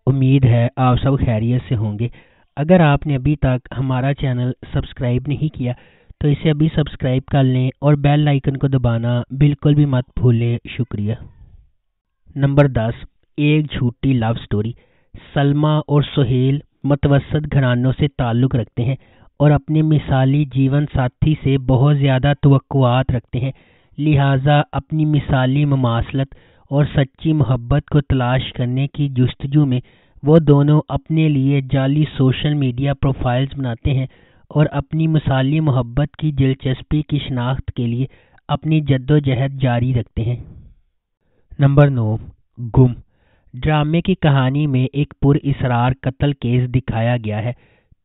امید ہے آپ سب خیریت سے ہوں گے۔ اگر آپ نے ابھی تک ہمارا چینل سبسکرائب نہیں کیا تو اسے ابھی سبسکرائب کر لیں اور بیل آئیکن کو دبانا بالکل بھی مت بھولیں۔ شکریہ۔ نمبر 10، ایک جھوٹی لو سٹوری۔ سلمیٰ اور سہیل متوسط گھرانوں سے تعلق رکھتے ہیں اور اپنے مثالی جیون ساتھی سے بہت زیادہ توقعات رکھتے ہیں، لہٰذا اپنی مثالی مماثلت اور سچی محبت کو تلاش کرنے کی جستجو میں وہ دونوں اپنے لیے جعلی سوشل میڈیا پروفائلز بناتے ہیں اور اپنی مثالی محبت کی دلچسپی کی شناخت کے لیے اپنی جدوجہد جاری رکھتے ہیں۔ نمبر 9، گم۔ ڈرامے کی کہانی میں ایک پر اسرار قتل کیس دکھایا گیا ہے۔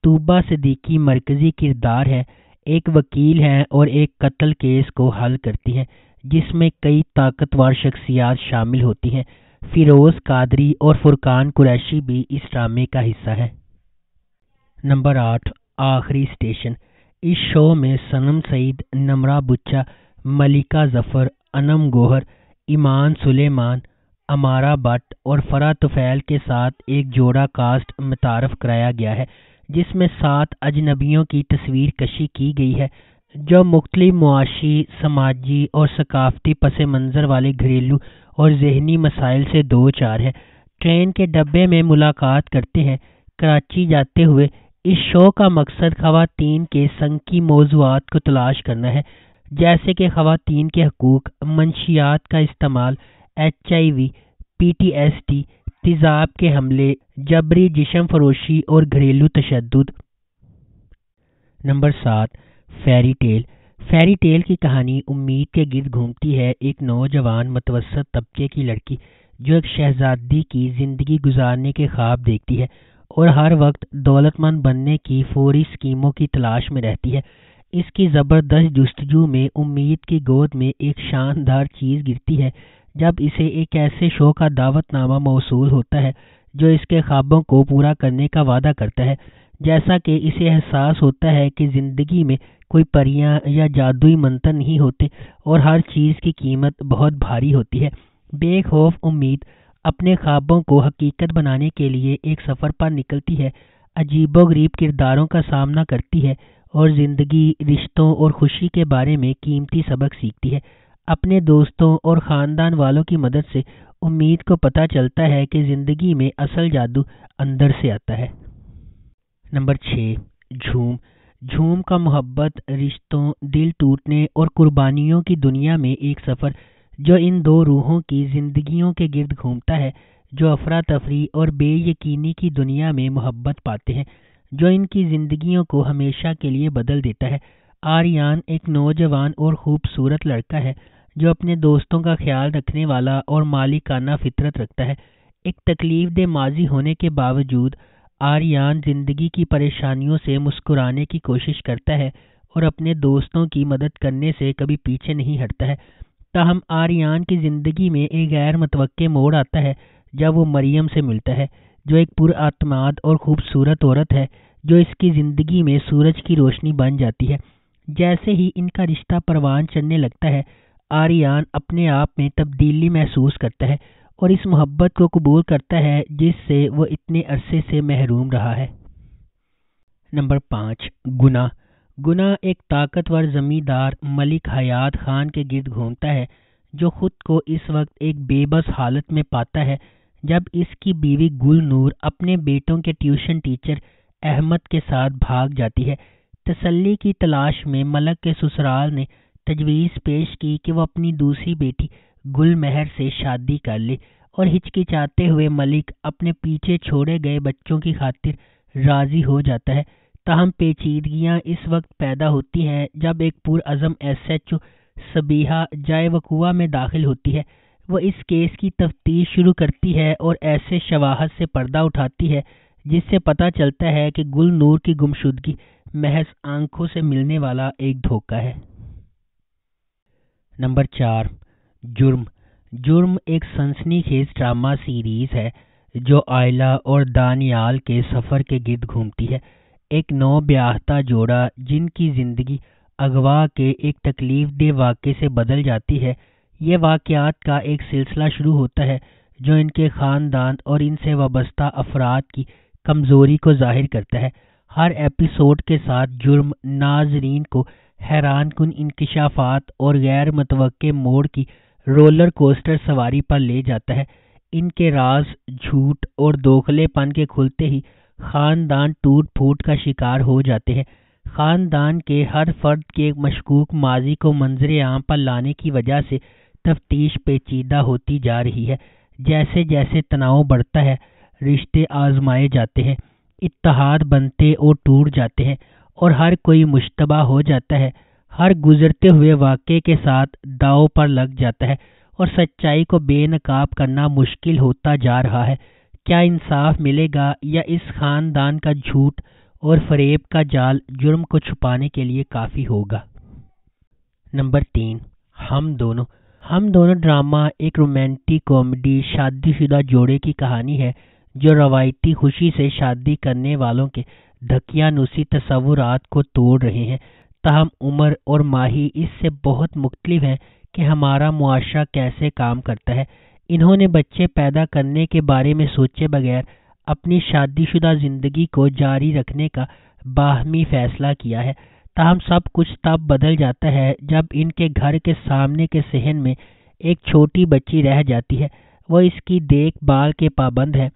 طوبیٰ صدیقی مرکزی کردار ہے، ایک وکیل ہیں اور ایک قتل کیس کو حل کرتی ہیں جس میں کئی طاقتور شخصیات شامل ہوتی ہیں۔ فیروز قادری اور فرقان قریشی بھی اس ڈرامے کا حصہ ہیں۔ نمبر 8، آخری اسٹیشن۔ اس شو میں صنم سعید، نمرہ بچہ، ملکہ ظفر، انم گوہر، ایمان سلیمان، امارہ بٹ اور فرح طفیل کے ساتھ ایک جوڑا کاسٹ متعارف کرایا گیا ہے جس میں 7 اجنبیوں کی تصویر کشی کی گئی ہے جو مختلف معاشی، سماجی اور ثقافتی پس منظر والے گھریلو اور ذہنی مسائل سے دو چار ہیں۔ ٹرین کے ڈبے میں ملاقات کرتے ہیں۔ کراچی جاتے ہوئے اس شو کا مقصد خواتین کے سنگی موضوعات کو تلاش کرنا ہے، جیسے کہ خواتین کے حقوق، منشیات کا استعمال، HIV، PTSD، تیزاب کے حملے، جبری جسم فروشی اور گھریلو تشدد۔ Number 7، fairy tale. Fairy tale کی کہانی امید کے گرد گھومتی ہے۔ ایک نوجوان متوسط طبقے کی لڑکی جو ایک شہزادی کی زندگی گزارنے کے خواب دیکھتی ہے اور ہر وقت دولت مند بننے کی فوری اسکیموں کی تلاش میں رہتی ہے۔ اس کی زبردست جستجو میں امید کی گود میں ایک شاندار چیز گرتی ہے جب اسے ایک ایسے شو کا دعوت نامہ موصول ہوتا ہے جو اس کے خوابوں کو پورا کرنے کا وعدہ کرتا ہے۔ جیسا کہ اسے احساس ہوتا ہے کہ زندگی میں کوئی پریاں یا جادوئی منتر نہیں ہوتے اور ہر چیز کی قیمت بہت بھاری ہوتی ہے، بے خوف امید اپنے خوابوں کو حقیقت بنانے کے لیے ایک سفر پر نکلتی ہے، عجیب و غریب کرداروں کا سامنا کرتی ہے اور زندگی، رشتوں اور خوشی کے بارے میں قیمتی سبق سیکھتی ہے۔ اپنے دوستوں اور خاندان والوں کی مدد سے امید کو پتہ چلتا ہے کہ زندگی میں اصل جادو اندر سے آتا ہے۔ نمبر 6، جھوم۔ جھوم کا محبت، رشتوں، دل ٹوٹنے اور قربانیوں کی دنیا میں ایک سفر جو ان دو روحوں کی زندگیوں کے گرد گھومتا ہے جو افراتفری اور بے یقینی کی دنیا میں محبت پاتے ہیں، جو ان کی زندگیوں کو ہمیشہ کے لیے بدل دیتا ہے۔ آریان ایک نوجوان اور خوبصورت لڑکا ہے جو اپنے دوستوں کا خیال رکھنے والا اور مالکانہ فطرت رکھتا ہے۔ ایک تکلیف دہ ماضی ہونے کے باوجود آریان زندگی کی پریشانیوں سے مسکرانے کی کوشش کرتا ہے اور اپنے دوستوں کی مدد کرنے سے کبھی پیچھے نہیں ہٹتا ہے۔ تاہم آریان کی زندگی میں ایک غیر متوقع موڑ آتا ہے جب وہ مریم سے ملتا ہے جو ایک پراعتماد اور خوبصورت عورت ہے جو اس کی زندگی میں سورج کی روشنی بن جاتی ہے۔ جیسے ہی ان کا رشتہ پروان چڑھنے لگتا ہے، آریان اپنے آپ میں تبدیلی محسوس کرتا ہے اور اس محبت کو قبول کرتا ہے جس سے وہ اتنے عرصے سے محروم رہا ہے۔ نمبر 5، گناہ۔ گناہ ایک طاقتور زمیندار ملک حیات خان کے گرد گھومتا ہے جو خود کو اس وقت ایک بے بس حالت میں پاتا ہے جب اس کی بیوی گل نور اپنے بیٹوں کے ٹیوشن ٹیچر احمد کے ساتھ بھاگ جاتی ہے۔ تسلی کی تلاش میں ملک کے سسرال نے تجویز پیش کی کہ وہ اپنی دوسری بیٹی گل مہر سے شادی کر لے اور ہچکچاتے ہوئے ملک اپنے پیچھے چھوڑے گئے بچوں کی خاطر راضی ہو جاتا ہے۔ تاہم پیچیدگیاں اس وقت پیدا ہوتی ہیں جب ایک پرعزم SHO صبیحہ جائے وقوع میں داخل ہوتی ہے۔ وہ اس کیس کی تفتیش شروع کرتی ہے اور ایسے شواہد سے پردہ اٹھاتی ہے جس سے پتہ چلتا ہے کہ گل نور کی گمشدگی محض آنکھوں سے ملنے والا ایک دھوکہ ہے۔ نمبر 4، جرم۔ جرم ایک سنسنی خیز ڈرامہ سیریز ہے جو آئلہ اور دانیال کے سفر کے گرد گھومتی ہے، ایک نو بیاہتا جوڑا جن کی زندگی اغوا کے ایک تکلیف دہ واقعے سے بدل جاتی ہے۔ یہ واقعات کا ایک سلسلہ شروع ہوتا ہے جو ان کے خاندان اور ان سے وابستہ افراد کی کمزوری کو ظاہر کرتا ہے۔ ہر ایپیسوڈ کے ساتھ جرم ناظرین کو حیران کن انکشافات اور غیر متوقع موڑ کی رولر کوسٹر سواری پر لے جاتا ہے۔ ان کے راز، جھوٹ اور دوغلے پن کے کھلتے ہی خاندان ٹوٹ پھوٹ کا شکار ہو جاتے ہیں۔ خاندان کے ہر فرد کے مشکوک ماضی کو منظر عام پر لانے کی وجہ سے تفتیش پیچیدہ ہوتی جا رہی ہے۔ جیسے جیسے تناؤ بڑھتا ہے، رشتے آزمائے جاتے ہیں، اتحاد بنتے اور ٹوٹ جاتے ہیں، اور ہر کوئی مشتبہ ہو جاتا ہے۔ ہر گزرتے ہوئے واقعے کے ساتھ داؤ پر لگ جاتا ہے اور سچائی کو بے نقاب کرنا مشکل ہوتا جا رہا ہے۔ کیا انصاف ملے گا یا اس خاندان کا جھوٹ اور فریب کا جال جرم کو چھپانے کے لیے کافی ہوگا؟ نمبر 3، ہم دونوں ڈرامہ ایک رومانٹک کامیڈی شادی شدہ جوڑے کی کہانی ہے جو روایتی خوشی سے شادی کرنے والوں کے دقیانوسی تصورات کو توڑ رہے ہیں۔ تاہم عمر اور ماہی اس سے بہت مختلف ہیں کہ ہمارا معاشرہ کیسے کام کرتا ہے۔ انہوں نے بچے پیدا کرنے کے بارے میں سوچے بغیر اپنی شادی شدہ زندگی کو جاری رکھنے کا باہمی فیصلہ کیا ہے۔ تاہم سب کچھ تب بدل جاتا ہے جب ان کے گھر کے سامنے کے صحن میں ایک چھوٹی بچی رہ جاتی ہے۔ وہ اس کی دیکھ بھال کے پابند ہے۔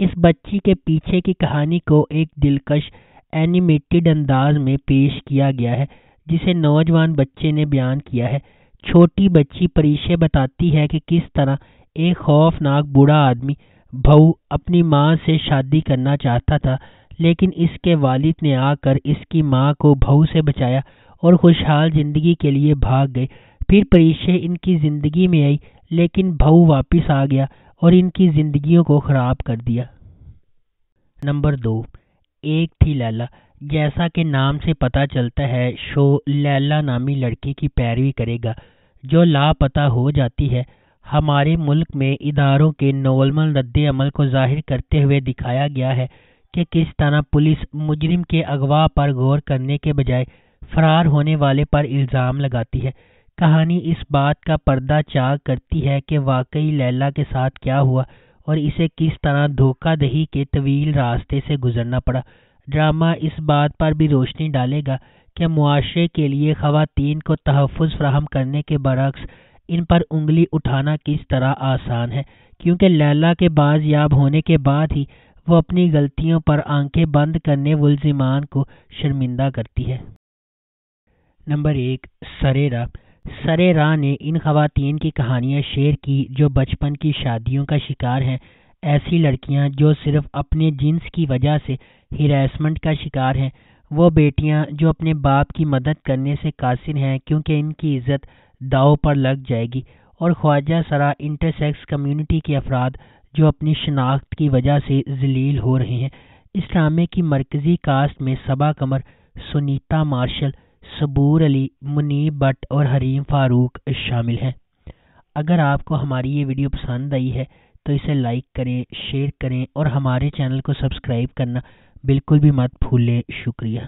اس بچی کے پیچھے کی کہانی کو ایک دلکش اینیمیٹڈ انداز میں پیش کیا گیا ہے جسے نوجوان بچے نے بیان کیا ہے۔ چھوٹی بچی پریشے بتاتی ہے کہ کس طرح ایک خوفناک بوڑھا آدمی بہو اپنی ماں سے شادی کرنا چاہتا تھا، لیکن اس کے والد نے آ کر اس کی ماں کو بہو سے بچایا اور خوشحال زندگی کے لیے بھاگ گئے۔ پھر پریشے ان کی زندگی میں آئی، لیکن بہو واپس آ گیا اور ان کی زندگیوں کو خراب کر دیا۔ نمبر 2، ایک تھی لیلا۔ جیسا کہ نام سے پتہ چلتا ہے، شو لیلا نامی لڑکی کی پیروی کرے گا جو لاپتہ ہو جاتی ہے۔ ہمارے ملک میں اداروں کے نارمل رد عمل کو ظاہر کرتے ہوئے دکھایا گیا ہے کہ کس طرح پولیس مجرم کے اغوا پر غور کرنے کے بجائے فرار ہونے والے پر الزام لگاتی ہے۔ کہانی اس بات کا پردہ چاک کرتی ہے کہ واقعی لیلا کے ساتھ کیا ہوا اور اسے کس طرح دھوکہ دہی کے طویل راستے سے گزرنا پڑا۔ ڈرامہ اس بات پر بھی روشنی ڈالے گا کہ معاشرے کے لیے خواتین کو تحفظ فراہم کرنے کے برعکس ان پر انگلی اٹھانا کس طرح آسان ہے، کیونکہ لیلا کے بازیاب ہونے کے بعد ہی وہ اپنی غلطیوں پر آنکھیں بند کرنے ملزمان کو شرمندہ کرتی ہے۔ نمبر 1، سرے راہ نے ان خواتین کی کہانیاں شیئر کی جو بچپن کی شادیوں کا شکار ہیں۔ ایسی لڑکیاں جو صرف اپنے جنس کی وجہ سے ہراسمنٹ کا شکار ہیں، وہ بیٹیاں جو اپنے باپ کی مدد کرنے سے قاصر ہیں کیونکہ ان کی عزت داؤ پر لگ جائے گی، اور خواجہ سرا انٹرسیکس کمیونٹی کے افراد جو اپنی شناخت کی وجہ سے ذلیل ہو رہے ہیں۔ اس ڈرامے کی مرکزی کاسٹ میں صبا قمر، سنیتا مارشل، صبور علی، منیب بٹ اور حریم فاروق شامل ہیں۔ اگر آپ کو ہماری یہ ویڈیو پسند آئی ہے تو اسے لائک کریں، شیئر کریں اور ہمارے چینل کو سبسکرائب کرنا بالکل بھی مت بھولیں۔ شکریہ۔